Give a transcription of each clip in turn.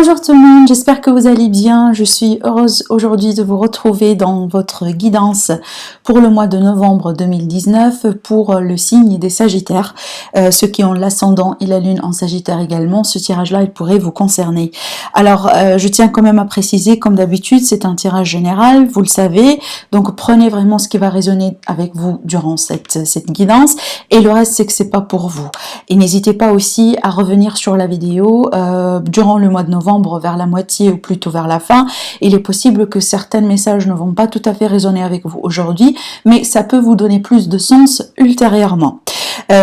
Bonjour tout le monde, j'espère que vous allez bien. Je suis heureuse aujourd'hui de vous retrouver dans votre guidance pour le mois de novembre 2019 pour le signe des Sagittaires. Ceux qui ont l'ascendant et la lune en Sagittaire également, ce tirage-là, il pourrait vous concerner. Alors, je tiens quand même à préciser, comme d'habitude, c'est un tirage général, vous le savez. Donc, prenez vraiment ce qui va résonner avec vous durant cette guidance. Et le reste, c'est que c'est pas pour vous. Et n'hésitez pas aussi à revenir sur la vidéo durant le mois de novembre, vers la moitié ou plutôt vers la fin. Il est possible que certains messages ne vont pas tout à fait résonner avec vous aujourd'hui, mais ça peut vous donner plus de sens ultérieurement.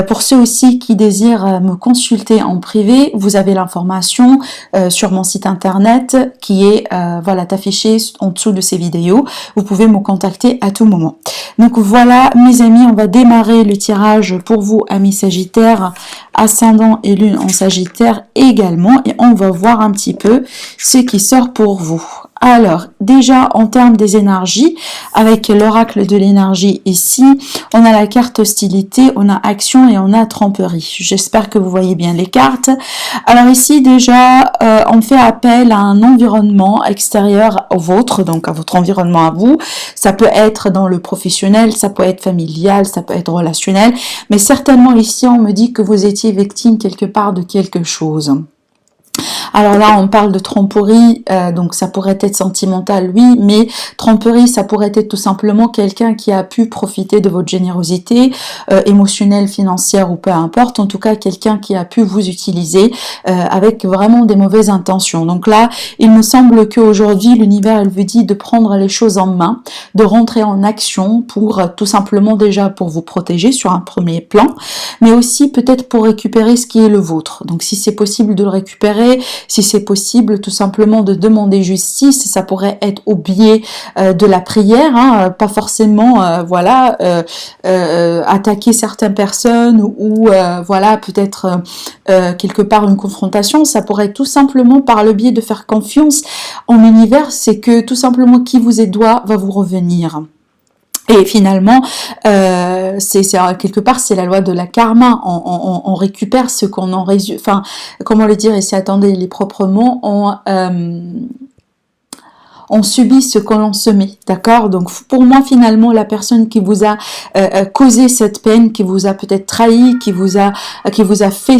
Pour ceux aussi qui désirent me consulter en privé, vous avez l'information sur mon site internet qui est voilà, affichée en dessous de ces vidéos. Vous pouvez me contacter à tout moment. Donc voilà mes amis, on va démarrer le tirage pour vous amis Sagittaires, ascendant et lune en Sagittaire également, et on va voir un petit peu ce qui sort pour vous. Alors, déjà en termes des énergies, avec l'oracle de l'énergie ici, on a la carte hostilité, on a action et on a tromperie. J'espère que vous voyez bien les cartes. Alors ici déjà, on fait appel à un environnement extérieur au vôtre, donc à votre environnement à vous. Ça peut être dans le professionnel, ça peut être familial, ça peut être relationnel, mais certainement ici on me dit que vous étiez victime quelque part de quelque chose. Alors là, on parle de tromperie, donc ça pourrait être sentimental, oui, mais tromperie, ça pourrait être tout simplement quelqu'un qui a pu profiter de votre générosité émotionnelle, financière ou peu importe, en tout cas quelqu'un qui a pu vous utiliser avec vraiment des mauvaises intentions. Donc là, il me semble qu'aujourd'hui, l'univers, il vous dit de prendre les choses en main, de rentrer en action pour tout simplement déjà pour vous protéger sur un premier plan, mais aussi peut-être pour récupérer ce qui est le vôtre. Donc si c'est possible de le récupérer, si c'est possible tout simplement de demander justice, ça pourrait être au biais de la prière, hein, pas forcément voilà attaquer certaines personnes ou voilà peut-être quelque part une confrontation, ça pourrait être tout simplement par le biais de faire confiance en l'univers, c'est que tout simplement qui vous est doigt va vous revenir. Et finalement, c'est quelque part c'est la loi de la karma. On récupère ce qu'on en résume. Enfin, comment le dire ici? Attendez, les propres mots. On subit ce que l'on se met, d'accord? Donc pour moi finalement la personne qui vous a causé cette peine, qui vous a peut-être trahi, qui vous a fait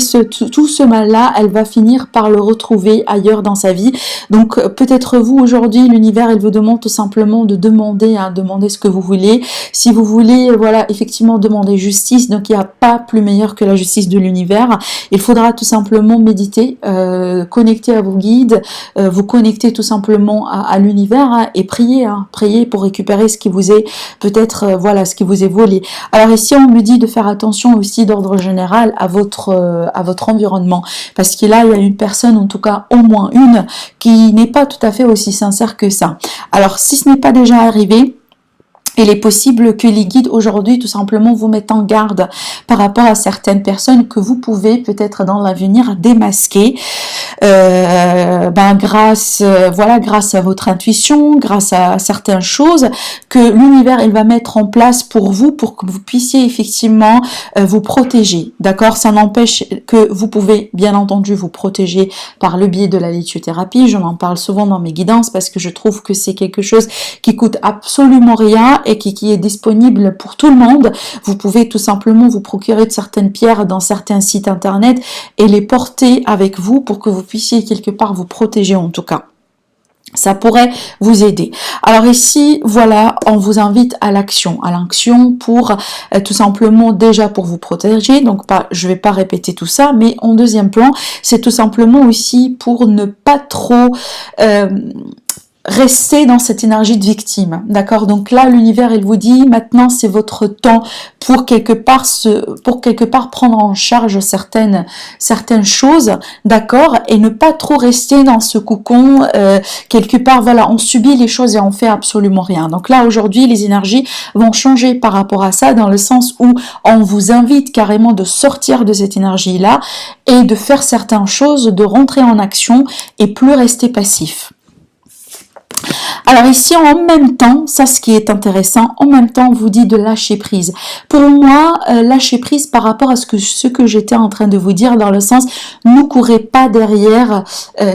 tout ce mal-là, elle va finir par le retrouver ailleurs dans sa vie. Donc peut-être vous aujourd'hui l'univers il vous demande tout simplement de demander, demander ce que vous voulez. Si vous voulez voilà effectivement demander justice, donc il n'y a pas plus meilleur que la justice de l'univers. Il faudra tout simplement méditer, connecter à vos guides, vous connecter tout simplement à l'univers. Et prier, prier pour récupérer ce qui vous est peut-être voilà ce qui vous est volé. Alors ici on me dit de faire attention aussi d'ordre général à votre environnement, parce que là il y a une personne, en tout cas au moins une, qui n'est pas tout à fait aussi sincère que ça. Alors si ce n'est pas déjà arrivé, il est possible que les guides aujourd'hui tout simplement vous mettent en garde par rapport à certaines personnes que vous pouvez peut-être dans l'avenir démasquer grâce à votre intuition, grâce à certaines choses que l'univers il va mettre en place pour vous pour que vous puissiez effectivement vous protéger. D'accord? Ça n'empêche que vous pouvez bien entendu vous protéger par le biais de la lithothérapie. J'en en parle souvent dans mes guidances parce que je trouve que c'est quelque chose qui coûte absolument rien et qui est disponible pour tout le monde. Vous pouvez tout simplement vous procurer de certaines pierres dans certains sites internet et les porter avec vous pour que vous puissiez quelque part vous protéger en tout cas. Ça pourrait vous aider. Alors ici, voilà, on vous invite à l'action pour tout simplement déjà pour vous protéger. Donc je vais pas répéter tout ça, mais en deuxième plan, c'est tout simplement aussi pour ne pas trop rester dans cette énergie de victime, d'accord? Donc là, l'univers, il vous dit, maintenant, c'est votre temps pour quelque part prendre en charge certaines choses, d'accord? Et ne pas trop rester dans ce cocon, quelque part, voilà, on subit les choses et on fait absolument rien. Donc là, aujourd'hui, les énergies vont changer par rapport à ça, dans le sens où on vous invite carrément de sortir de cette énergie-là et de faire certaines choses, de rentrer en action et plus rester passif. Alors ici, en même temps, ça ce qui est intéressant, en même temps, on vous dit de lâcher prise. Pour moi, lâcher prise par rapport à ce que j'étais en train de vous dire, dans le sens, ne courez pas derrière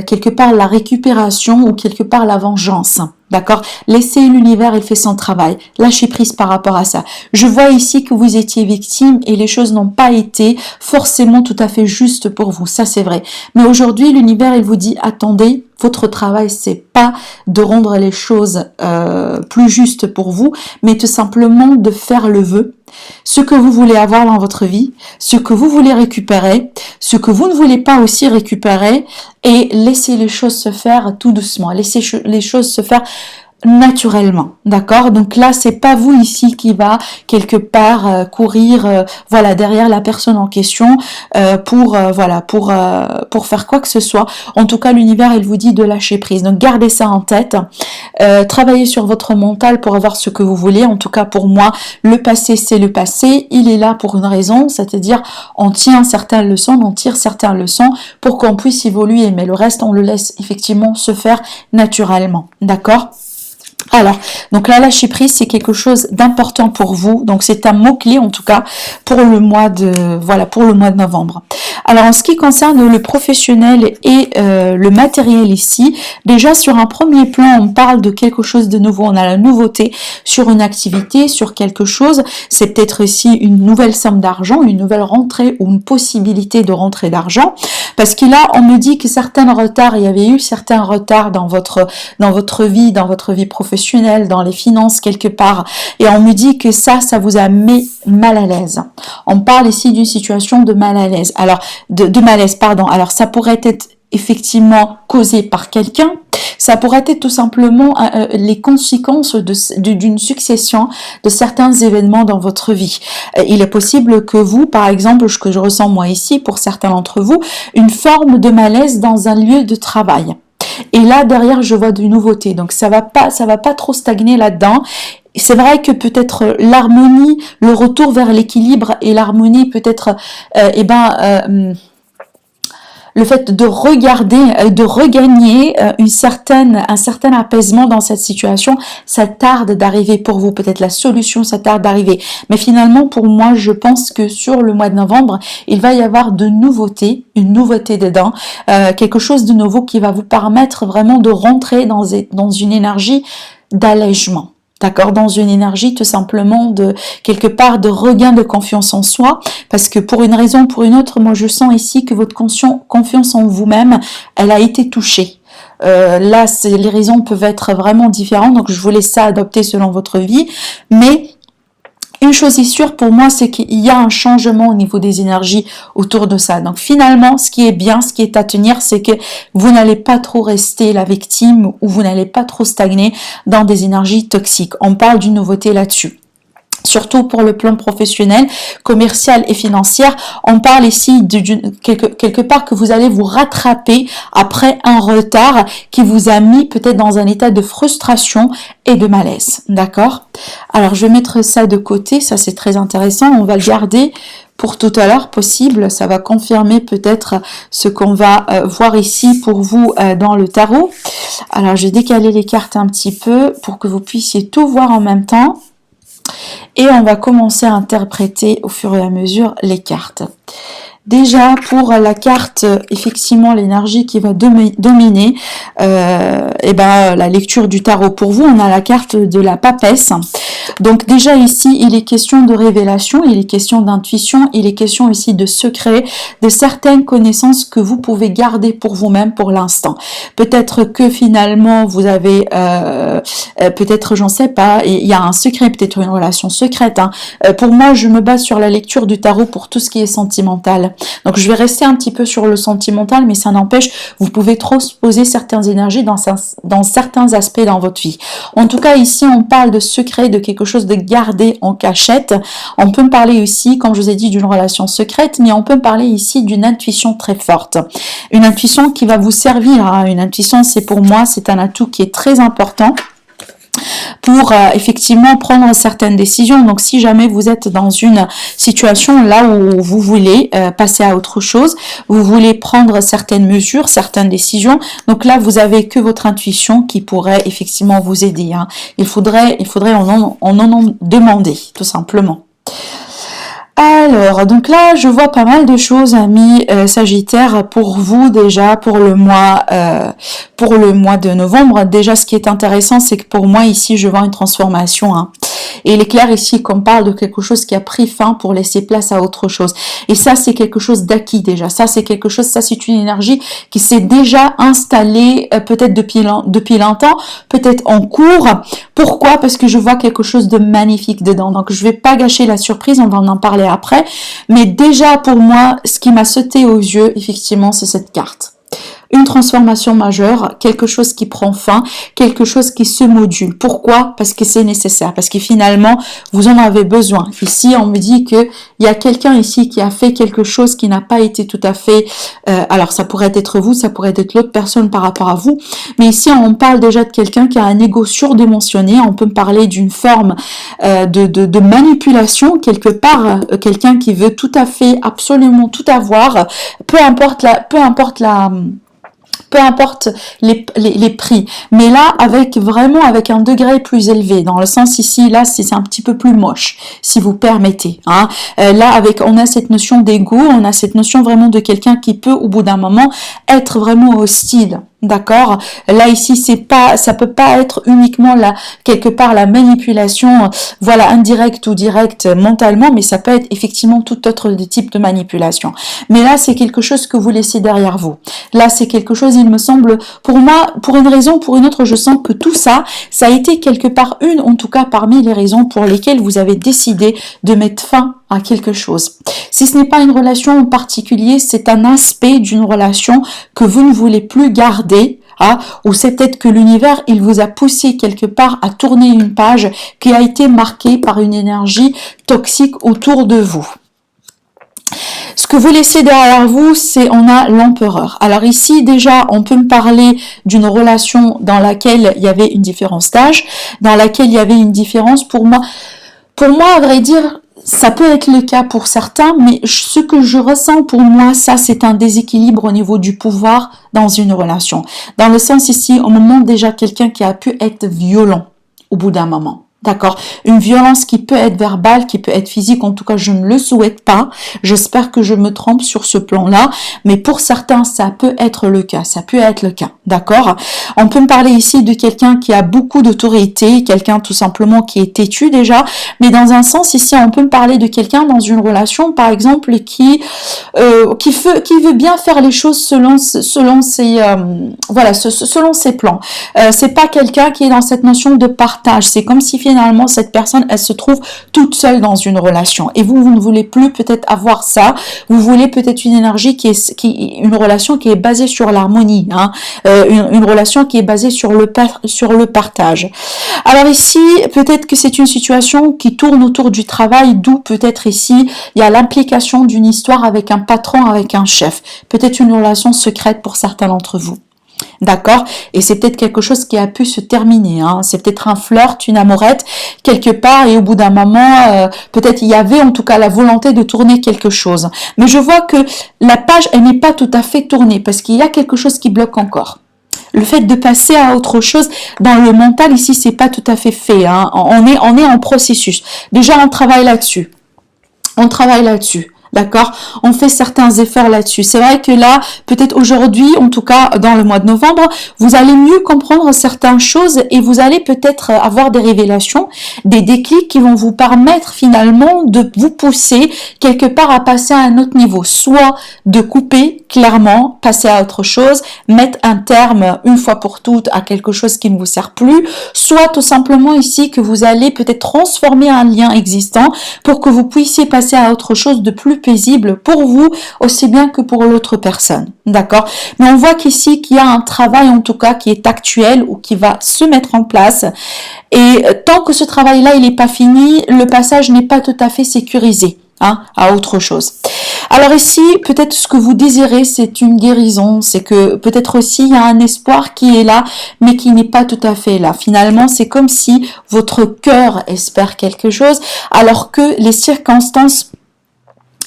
quelque part la récupération ou quelque part la vengeance. D'accord? Laissez l'univers, il fait son travail. Lâchez prise par rapport à ça. Je vois ici que vous étiez victime et les choses n'ont pas été forcément tout à fait justes pour vous. Ça, c'est vrai. Mais aujourd'hui, l'univers, il vous dit, attendez, votre travail, c'est pas de rendre les choses plus justes pour vous, mais tout simplement de faire le vœu. Ce que vous voulez avoir dans votre vie, ce que vous voulez récupérer, ce que vous ne voulez pas aussi récupérer, et laissez les choses se faire tout doucement, laissez les choses se faire naturellement, d'accord? Donc là, c'est pas vous ici qui va quelque part courir, voilà, derrière la personne en question pour faire quoi que ce soit. En tout cas, l'univers, il vous dit de lâcher prise. Donc gardez ça en tête. Travaillez sur votre mental pour avoir ce que vous voulez. En tout cas, pour moi, le passé, c'est le passé. Il est là pour une raison, c'est-à-dire on tient certaines leçons, on tire certaines leçons pour qu'on puisse évoluer. Mais le reste, on le laisse effectivement se faire naturellement, d'accord? Alors, donc la lâcher prise, c'est quelque chose d'important pour vous. Donc c'est un mot-clé en tout cas pour le mois de novembre. Alors en ce qui concerne le professionnel et le matériel ici, déjà sur un premier plan, on parle de quelque chose de nouveau. On a la nouveauté sur une activité, sur quelque chose. C'est peut-être aussi une nouvelle somme d'argent, une nouvelle rentrée ou une possibilité de rentrée d'argent. Parce que là, on me dit que certains retards, il y avait eu certains retards dans votre vie professionnelle, dans les finances quelque part, et on me dit que ça vous a mis mal à l'aise. On parle ici d'une situation de mal à l'aise. Alors, de malaise, pardon. Alors, ça pourrait être effectivement causé par quelqu'un. Ça pourrait être tout simplement les conséquences d'une succession de certains événements dans votre vie. Il est possible que vous, par exemple, ce que je ressens moi ici, pour certains d'entre vous, une forme de malaise dans un lieu de travail. Et là, derrière, je vois de nouveautés. Donc, ça va pas trop stagner là-dedans. C'est vrai que peut-être l'harmonie, le retour vers l'équilibre et l'harmonie peut-être, le fait de regarder, de regagner un certain apaisement dans cette situation, ça tarde d'arriver pour vous. Peut-être la solution, ça tarde d'arriver. Mais finalement, pour moi, je pense que sur le mois de novembre, il va y avoir de nouveautés, une nouveauté dedans, quelque chose de nouveau qui va vous permettre vraiment de rentrer dans une énergie d'allègement. D'accord, dans une énergie tout simplement de quelque part de regain de confiance en soi, parce que pour une raison ou pour une autre, moi je sens ici que votre confiance en vous-même, elle a été touchée. Là, les raisons peuvent être vraiment différentes, donc je vous laisse ça adopter selon votre vie, mais une chose est sûre pour moi, c'est qu'il y a un changement au niveau des énergies autour de ça. Donc finalement, ce qui est bien, ce qui est à tenir, c'est que vous n'allez pas trop rester la victime ou vous n'allez pas trop stagner dans des énergies toxiques. On parle d'une nouveauté là-dessus. Surtout pour le plan professionnel, commercial et financier, on parle ici quelque part que vous allez vous rattraper après un retard qui vous a mis peut-être dans un état de frustration et de malaise, d'accord? Alors je vais mettre ça de côté, ça c'est très intéressant, on va le garder pour tout à l'heure possible, ça va confirmer peut-être ce qu'on va voir ici pour vous dans le tarot. Alors je vais décaler les cartes un petit peu pour que vous puissiez tout voir en même temps. Et on va commencer à interpréter au fur et à mesure les cartes. Déjà, pour la carte, effectivement, l'énergie qui va dominer, la lecture du tarot. Pour vous, on a la carte de la papesse. Donc déjà ici, il est question de révélation, il est question d'intuition, il est question ici de secret, de certaines connaissances que vous pouvez garder pour vous-même pour l'instant. Peut-être que finalement, vous avez, peut-être, j'en sais pas, il y a un secret, peut-être une relation secrète. Pour moi, je me base sur la lecture du tarot pour tout ce qui est sentimental. Donc je vais rester un petit peu sur le sentimental, mais ça n'empêche, vous pouvez transposer certaines énergies dans certains aspects dans votre vie. En tout cas, ici, on parle de secret, de quelque chose de gardé en cachette. On peut parler aussi, comme je vous ai dit, d'une relation secrète, mais on peut parler ici d'une intuition très forte. Une intuition qui va vous servir. Une intuition, c'est pour moi, c'est un atout qui est très important pour effectivement prendre certaines décisions. Donc si jamais vous êtes dans une situation là où vous voulez passer à autre chose, vous voulez prendre certaines mesures, certaines décisions, donc là vous avez que votre intuition qui pourrait effectivement vous aider, hein. Il faudrait en demander tout simplement. Alors, donc là, je vois pas mal de choses, amis Sagittaires, pour vous déjà, pour le mois de novembre. Déjà, ce qui est intéressant, c'est que pour moi, ici, je vois une transformation, hein. Et il est clair ici qu'on parle de quelque chose qui a pris fin pour laisser place à autre chose. Et ça, c'est quelque chose d'acquis déjà. Ça, c'est quelque chose, ça, c'est une énergie qui s'est déjà installée peut-être depuis longtemps, peut-être en cours. Pourquoi? Parce que je vois quelque chose de magnifique dedans. Donc, je vais pas gâcher la surprise, on va en parler après. Mais déjà, pour moi, ce qui m'a sauté aux yeux, effectivement, c'est cette carte. Une transformation majeure, quelque chose qui prend fin, quelque chose qui se module. Pourquoi? Parce que c'est nécessaire, parce que finalement, vous en avez besoin. Ici, on me dit que il y a quelqu'un ici qui a fait quelque chose qui n'a pas été tout à fait... alors, ça pourrait être vous, ça pourrait être l'autre personne par rapport à vous. Mais ici, on parle déjà de quelqu'un qui a un ego surdimensionné. On peut parler d'une forme de manipulation, quelque part, quelqu'un qui veut tout à fait, absolument tout avoir, peu importe les prix, mais là avec un degré plus élevé, dans le sens ici là c'est un petit peu plus moche si vous permettez, hein. Là on a cette notion d'ego, on a cette notion vraiment de quelqu'un qui peut au bout d'un moment être vraiment hostile. D'accord. Là ici ça peut pas être uniquement quelque part la manipulation, voilà, indirecte ou directe mentalement, mais ça peut être effectivement tout autre type de manipulation. Mais là c'est quelque chose que vous laissez derrière vous. Là c'est quelque chose, il me semble, pour moi, pour une raison, pour une autre, je sens que tout ça a été quelque part en tout cas parmi les raisons pour lesquelles vous avez décidé de mettre fin à quelque chose. Si ce n'est pas une relation en particulier, c'est un aspect d'une relation que vous ne voulez plus garder, hein, ou c'est peut-être que l'univers, il vous a poussé quelque part à tourner une page qui a été marquée par une énergie toxique autour de vous. Ce que vous laissez derrière vous, on a l'empereur. Alors ici, déjà, on peut me parler d'une relation dans laquelle il y avait une différence d'âge, dans laquelle il y avait une différence pour moi, à vrai dire, ça peut être le cas pour certains, mais ce que je ressens pour moi, ça, c'est un déséquilibre au niveau du pouvoir dans une relation. Dans le sens ici, au moment déjà quelqu'un qui a pu être violent au bout d'un moment. D'accord. Une violence qui peut être verbale, qui peut être physique. En tout cas, je ne le souhaite pas. J'espère que je me trompe sur ce plan-là. Mais pour certains, ça peut être le cas. Ça peut être le cas. D'accord. On peut me parler ici de quelqu'un qui a beaucoup d'autorité, quelqu'un tout simplement qui est têtu déjà. Mais dans un sens ici, on peut me parler de quelqu'un dans une relation, par exemple, qui veut bien faire les choses selon ses plans. C'est pas quelqu'un qui est dans cette notion de partage. C'est comme si finalement cette personne elle se trouve toute seule dans une relation et vous ne voulez plus peut-être avoir ça, vous voulez peut-être une énergie une relation qui est basée sur l'harmonie, hein, une relation qui est basée sur le partage. Alors ici peut-être que c'est une situation qui tourne autour du travail, d'où peut-être ici il y a l'implication d'une histoire avec un patron, avec un chef, peut-être une relation secrète pour certains d'entre vous. D'accord. Et c'est peut-être quelque chose qui a pu se terminer, hein. C'est peut-être un flirt, une amourette quelque part et au bout d'un moment peut-être il y avait en tout cas la volonté de tourner quelque chose, mais je vois que la page elle n'est pas tout à fait tournée parce qu'il y a quelque chose qui bloque encore. Le fait de passer à autre chose dans le mental ici c'est pas tout à fait fait, hein. On est en processus. Déjà on travaille là-dessus. D'accord, on fait certains efforts là-dessus. C'est vrai que là, peut-être aujourd'hui, en tout cas dans le mois de novembre, vous allez mieux comprendre certaines choses et vous allez peut-être avoir des révélations, des déclics qui vont vous permettre finalement de vous pousser quelque part à passer à un autre niveau. Soit de couper clairement, passer à autre chose, mettre un terme une fois pour toutes à quelque chose qui ne vous sert plus, soit tout simplement ici que vous allez peut-être transformer un lien existant pour que vous puissiez passer à autre chose de plus paisible pour vous aussi bien que pour l'autre personne, d'accord. Mais on voit qu'ici qu'il y a un travail en tout cas qui est actuel ou qui va se mettre en place et tant que ce travail-là il n'est pas fini, le passage n'est pas tout à fait sécurisé. hein, à autre chose. Alors ici, peut-être ce que vous désirez, c'est une guérison, c'est que peut-être aussi il y a un espoir qui est là, mais qui n'est pas tout à fait là. Finalement, c'est comme si votre cœur espère quelque chose, alors que les circonstances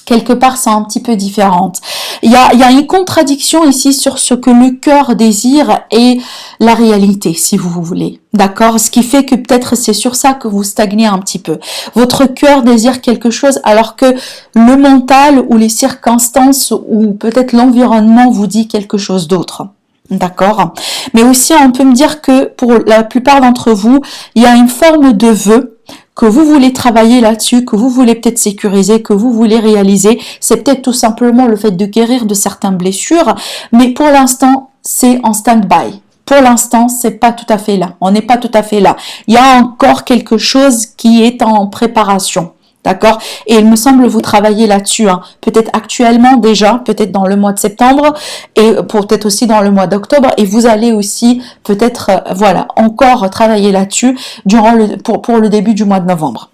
quelque part sont un petit peu différentes. Il y a une contradiction ici sur ce que le cœur désire et la réalité, si vous voulez. D'accord? Ce qui fait que peut-être c'est sur ça que vous stagnez un petit peu. Votre cœur désire quelque chose alors que le mental ou les circonstances ou peut-être l'environnement vous dit quelque chose d'autre. D'accord? Mais aussi, on peut me dire que pour la plupart d'entre vous, il y a une forme de vœu que vous voulez travailler là-dessus, que vous voulez peut-être sécuriser, que vous voulez réaliser. C'est peut-être tout simplement le fait de guérir de certaines blessures, mais pour l'instant, c'est en stand-by. Pour l'instant, c'est pas tout à fait là. On n'est pas tout à fait là. Il y a encore quelque chose qui est en préparation. D'accord? Et il me semble vous travailler là-dessus, hein. Peut-être actuellement déjà, peut-être dans le mois de septembre et peut-être aussi dans le mois d'octobre. Et vous allez aussi peut-être, voilà, encore travailler là-dessus durant pour le début du mois de novembre.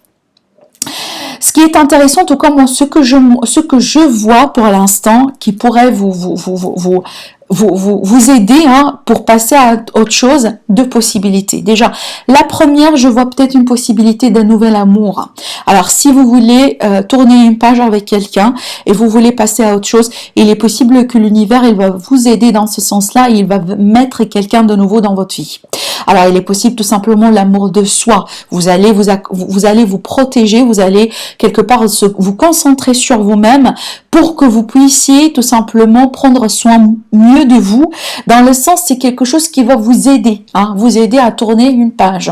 Ce qui est intéressant, en tout cas, moi, ce que je vois pour l'instant, qui pourrait vous aider, hein, pour passer à autre chose, deux possibilités. Déjà, la première, je vois peut-être une possibilité d'un nouvel amour. Alors, si vous voulez tourner une page avec quelqu'un et vous voulez passer à autre chose, il est possible que l'univers, il va vous aider dans ce sens-là, il va mettre quelqu'un de nouveau dans votre vie. Alors, il est possible tout simplement l'amour de soi. Vous allez vous protéger, vous allez quelque part vous concentrer sur vous-même pour que vous puissiez tout simplement prendre soin mieux de vous. Dans le sens, c'est quelque chose qui va vous aider, hein, vous aider à tourner une page.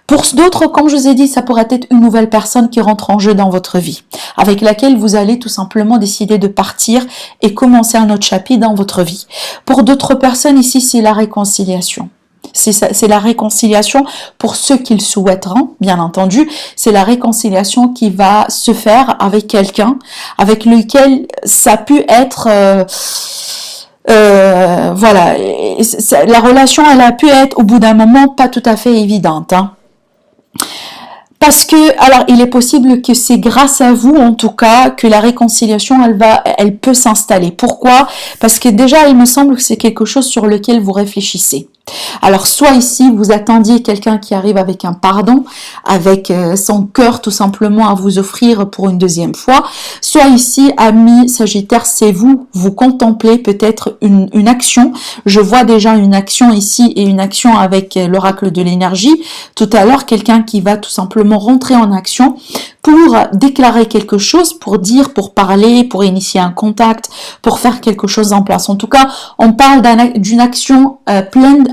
Pour d'autres, comme je vous ai dit, ça pourrait être une nouvelle personne qui rentre en jeu dans votre vie, avec laquelle vous allez tout simplement décider de partir et commencer un autre chapitre dans votre vie. Pour d'autres personnes, ici, c'est la réconciliation. C'est la réconciliation pour ceux qui le souhaiteront, bien entendu. C'est la réconciliation qui va se faire avec quelqu'un avec lequel ça a pu être... voilà, la relation, elle a pu être au bout d'un moment pas tout à fait évidente, hein. Parce que, alors, il est possible que c'est grâce à vous, en tout cas, que la réconciliation, elle peut s'installer. Pourquoi? Parce que déjà, il me semble que c'est quelque chose sur lequel vous réfléchissez. Alors, soit ici, vous attendiez quelqu'un qui arrive avec un pardon, avec son cœur tout simplement à vous offrir pour une deuxième fois. Soit ici, ami Sagittaire, c'est vous contemplez peut-être une action. Je vois déjà une action ici et une action avec l'oracle de l'énergie. Tout à l'heure, quelqu'un qui va tout simplement rentrer en action pour déclarer quelque chose, pour dire, pour parler, pour initier un contact, pour faire quelque chose en place. En tout cas, on parle d'une action pleine,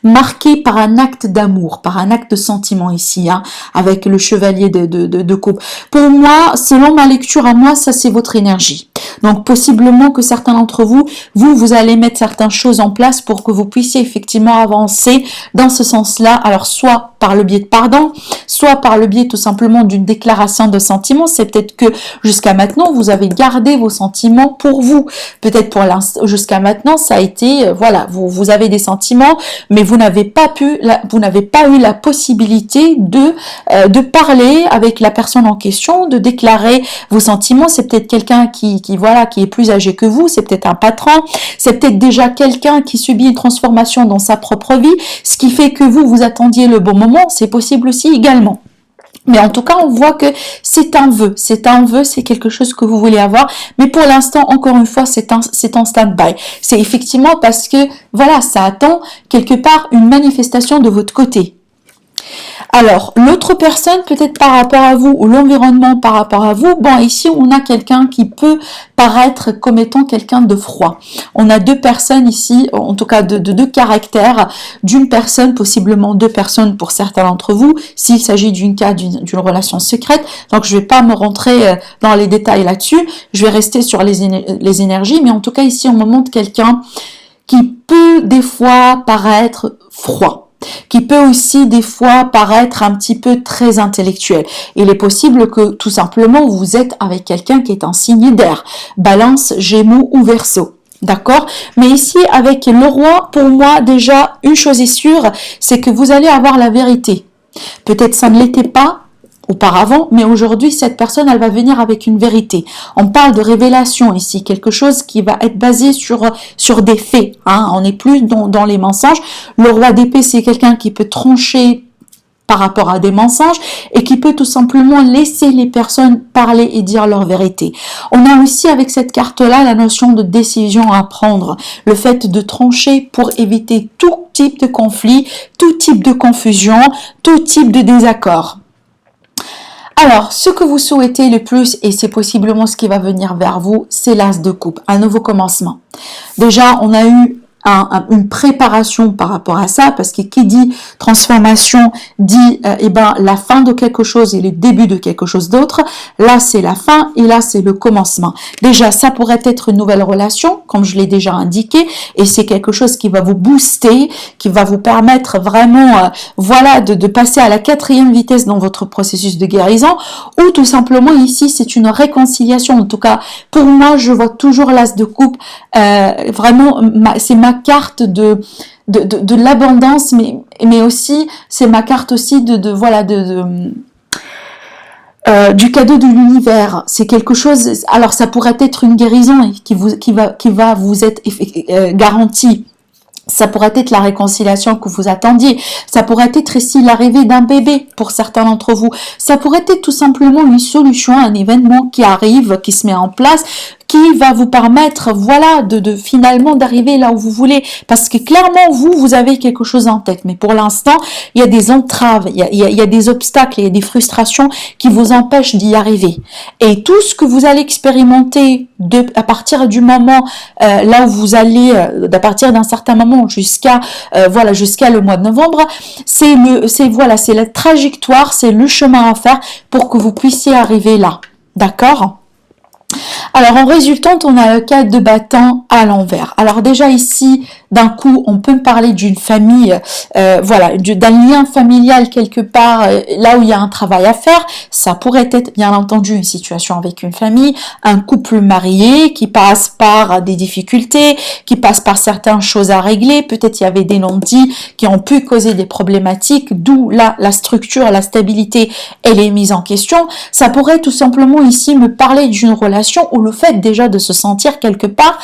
marquée par un acte d'amour, par un acte de sentiment ici, hein, avec le chevalier de coupe. Pour moi, selon ma lecture à moi, ça c'est votre énergie. Donc possiblement que certains d'entre vous allez mettre certaines choses en place pour que vous puissiez effectivement avancer dans ce sens-là. Alors soit par le biais de pardon, soit par le biais tout simplement d'une déclaration de sentiments. C'est peut-être que jusqu'à maintenant, vous avez gardé vos sentiments pour vous. Peut-être pour l'instant, jusqu'à maintenant, ça a été, voilà, vous avez des sentiments, mais vous n'avez pas eu la possibilité de parler avec la personne en question, de déclarer vos sentiments. C'est peut-être quelqu'un qui est plus âgé que vous, c'est peut-être un patron, c'est peut-être déjà quelqu'un qui subit une transformation dans sa propre vie, ce qui fait que vous attendiez le bon moment, c'est possible aussi également. Mais en tout cas, on voit que c'est un vœu, c'est quelque chose que vous voulez avoir, mais pour l'instant, encore une fois, c'est en stand-by. C'est effectivement parce que, voilà, ça attend quelque part une manifestation de votre côté. Alors, l'autre personne, peut-être par rapport à vous, ou l'environnement par rapport à vous, bon, ici, on a quelqu'un qui peut paraître comme étant quelqu'un de froid. On a deux personnes ici, en tout cas de deux caractères, d'une personne, possiblement deux personnes pour certains d'entre vous, s'il s'agit d'une relation secrète. Donc, je vais pas me rentrer dans les détails là-dessus, je vais rester sur les énergies, mais en tout cas, ici, on me montre quelqu'un qui peut des fois paraître froid, qui peut aussi des fois paraître un petit peu très intellectuel. Il est possible que tout simplement vous êtes avec quelqu'un qui est un signe d'air, Balance, Gémeaux ou Verseau. D'accord? Mais ici, avec le roi, pour moi, déjà, une chose est sûre, c'est que vous allez avoir la vérité. Peut-être ça ne l'était pas auparavant, mais aujourd'hui, cette personne, elle va venir avec une vérité. On parle de révélation ici, quelque chose qui va être basé sur des faits. Hein. On n'est plus dans les mensonges. Le roi d'épée, c'est quelqu'un qui peut trancher par rapport à des mensonges et qui peut tout simplement laisser les personnes parler et dire leur vérité. On a aussi avec cette carte-là la notion de décision à prendre, le fait de trancher pour éviter tout type de conflit, tout type de confusion, tout type de désaccord. Alors, ce que vous souhaitez le plus, et c'est possiblement ce qui va venir vers vous, c'est l'as de coupe, un nouveau commencement. Déjà, on a eu une préparation par rapport à ça, parce que qui dit transformation dit la fin de quelque chose et le début de quelque chose d'autre. Là, c'est la fin et là, c'est le commencement. Déjà, ça pourrait être une nouvelle relation, comme je l'ai déjà indiqué, et c'est quelque chose qui va vous booster, qui va vous permettre vraiment, de passer à la 4e vitesse dans votre processus de guérison, ou tout simplement ici, c'est une réconciliation. En tout cas, pour moi, je vois toujours l'as de coupe. Vraiment, c'est ma carte de l'abondance, mais aussi c'est ma carte aussi du cadeau de l'univers. C'est quelque chose. Alors ça pourrait être une guérison qui va vous être garantie. Ça pourrait être la réconciliation que vous attendiez. Ça pourrait être ici l'arrivée d'un bébé pour certains d'entre vous. Ça pourrait être tout simplement une solution, un événement qui arrive, qui se met en place, qui va vous permettre, de finalement d'arriver là où vous voulez. Parce que clairement, vous avez quelque chose en tête. Mais pour l'instant, il y a des entraves, il y a des obstacles, il y a des frustrations qui vous empêchent d'y arriver. Et tout ce que vous allez expérimenter à partir du moment là où vous allez, à partir d'un certain moment jusqu'à le mois de novembre, c'est la trajectoire, c'est le chemin à faire pour que vous puissiez arriver là. D'accord ? Alors en résultante, on a le 4 de bâton à l'envers. Alors déjà ici, d'un coup, on peut parler d'une famille, d'un lien familial quelque part, là où il y a un travail à faire. Ça pourrait être bien entendu une situation avec une famille, un couple marié qui passe par des difficultés, qui passe par certaines choses à régler. Peut-être il y avait des non-dits qui ont pu causer des problématiques, d'où là la structure, la stabilité, elle est mise en question. Ça pourrait tout simplement ici me parler d'une relation où le fait déjà de se sentir quelque part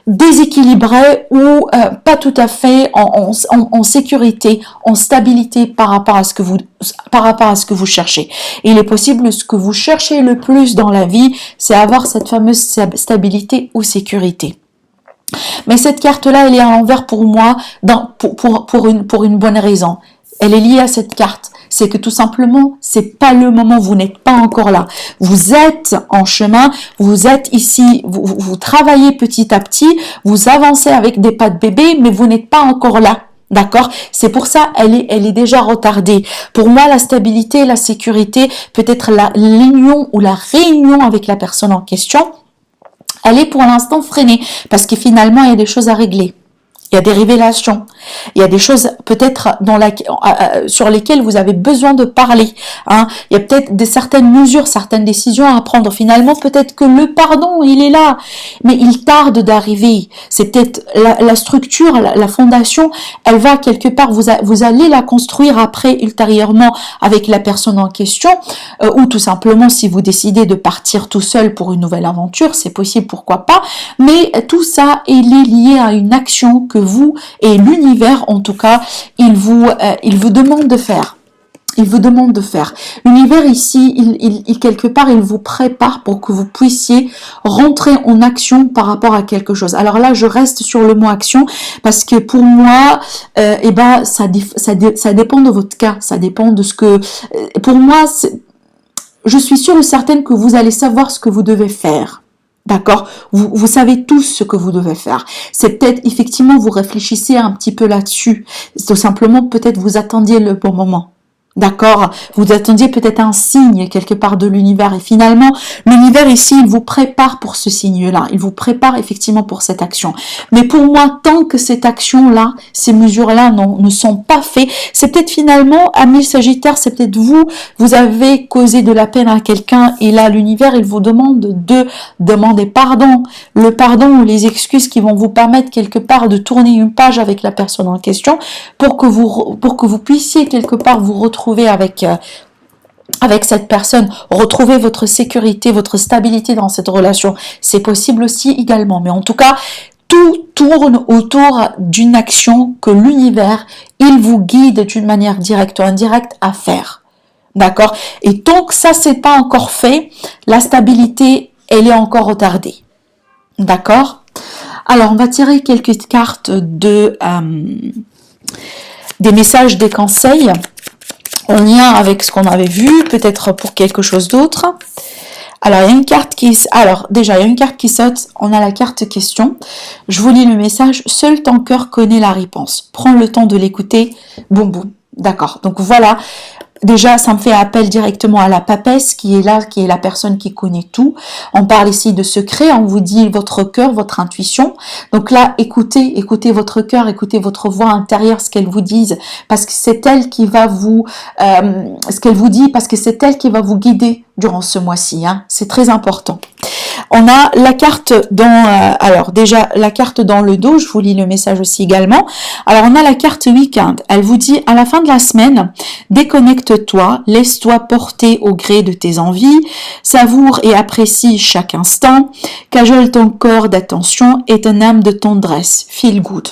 déséquilibré ou pas tout à fait en sécurité, en stabilité par rapport à ce que vous cherchez. Il est possible ce que vous cherchez le plus dans la vie, c'est avoir cette fameuse stabilité ou sécurité. Mais cette carte-là, elle est à l'envers pour moi pour une bonne raison. Elle est liée à cette carte. C'est que tout simplement, c'est pas le moment, vous n'êtes pas encore là. Vous êtes en chemin, vous êtes ici, vous travaillez petit à petit, vous avancez avec des pas de bébé, mais vous n'êtes pas encore là. D'accord? C'est pour ça, elle est déjà retardée. Pour moi, la stabilité, la sécurité, peut-être l'union ou la réunion avec la personne en question, elle est pour l'instant freinée parce que finalement, il y a des choses à régler. Il y a des révélations, il y a des choses peut-être sur lesquelles vous avez besoin de parler. Hein. Il y a peut-être certaines mesures, certaines décisions à prendre. Finalement, peut-être que le pardon, il est là, mais il tarde d'arriver. C'est peut-être la structure, la fondation, elle va quelque part, vous allez la construire après, ultérieurement, avec la personne en question, ou tout simplement, si vous décidez de partir tout seul pour une nouvelle aventure, c'est possible, pourquoi pas. Mais tout ça, il est lié à une action que vous et l'univers, en tout cas, il vous demande de faire. Il vous demande de faire. L'univers ici, il quelque part, il vous prépare pour que vous puissiez rentrer en action par rapport à quelque chose. Alors là, je reste sur le mot action parce que pour moi, ça dépend de votre cas. Ça dépend de ce que, pour moi, je suis sûre et certaine que vous allez savoir ce que vous devez faire. D'accord? Vous savez tous ce que vous devez faire. C'est peut-être, effectivement, vous réfléchissez un petit peu là-dessus. Tout simplement, peut-être vous attendiez le bon moment. D'accord? Vous attendiez peut-être un signe quelque part de l'univers et finalement, l'univers ici, il vous prépare pour ce signe-là. Il vous prépare effectivement pour cette action. Mais pour moi, tant que cette action-là, ces mesures-là ne sont pas faites, c'est peut-être finalement, amis Sagittaire, c'est peut-être vous avez causé de la peine à quelqu'un et là, l'univers, il vous demande de demander pardon. Le pardon ou les excuses qui vont vous permettre quelque part de tourner une page avec la personne en question pour que vous puissiez quelque part vous retrouver avec avec cette personne, retrouver votre sécurité, votre stabilité dans cette relation. C'est possible aussi également. Mais en tout cas, tout tourne autour d'une action que l'univers, il vous guide d'une manière directe ou indirecte à faire. D'accord? Et tant que ça, c'est pas encore fait, la stabilité, elle est encore retardée. D'accord? Alors, on va tirer quelques cartes des messages, des conseils en lien avec ce qu'on avait vu, peut-être pour quelque chose d'autre. Alors, il y a une carte il y a une carte qui saute, on a la carte question. Je vous lis le message, seul ton cœur connaît la réponse. Prends le temps de l'écouter, boum boum. D'accord, donc voilà. Déjà, ça me fait appel directement à la papesse qui est là, qui est la personne qui connaît tout. On parle ici de secret, on vous dit votre cœur, votre intuition. Donc là, écoutez votre cœur, écoutez votre voix intérieure, ce qu'elle vous dise, parce que c'est elle qui va ce qu'elle vous dit, parce que c'est elle qui va vous guider durant ce mois-ci. Hein. C'est très important. On a la carte la carte dans le dos, je vous lis le message aussi également. Alors, on a la carte week-end. Elle vous dit, à la fin de la semaine, déconnecte-toi, laisse-toi porter au gré de tes envies, savoure et apprécie chaque instant, cajole ton corps d'attention et ton âme de tendresse. Feel good.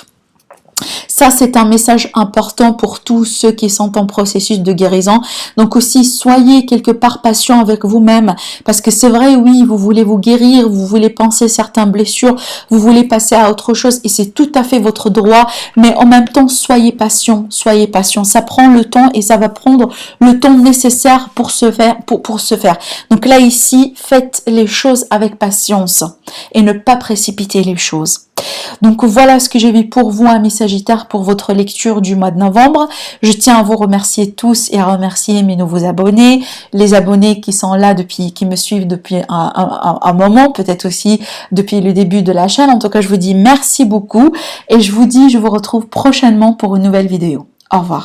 Ça, c'est un message important pour tous ceux qui sont en processus de guérison. Donc aussi, soyez quelque part patient avec vous-même. Parce que c'est vrai, oui, vous voulez vous guérir, vous voulez penser certaines blessures, vous voulez passer à autre chose et c'est tout à fait votre droit. Mais en même temps, soyez patient, soyez patient. Ça prend le temps et ça va prendre le temps nécessaire pour se faire. Donc là, ici, faites les choses avec patience et ne pas précipiter les choses. Donc voilà ce que j'ai vu pour vous, amis Sagittaires, pour votre lecture du mois de novembre. Je tiens à vous remercier tous et à remercier mes nouveaux abonnés, les abonnés qui sont là qui me suivent depuis un moment, peut-être aussi depuis le début de la chaîne. En tout cas, je vous dis merci beaucoup et je vous retrouve prochainement pour une nouvelle vidéo. Au revoir.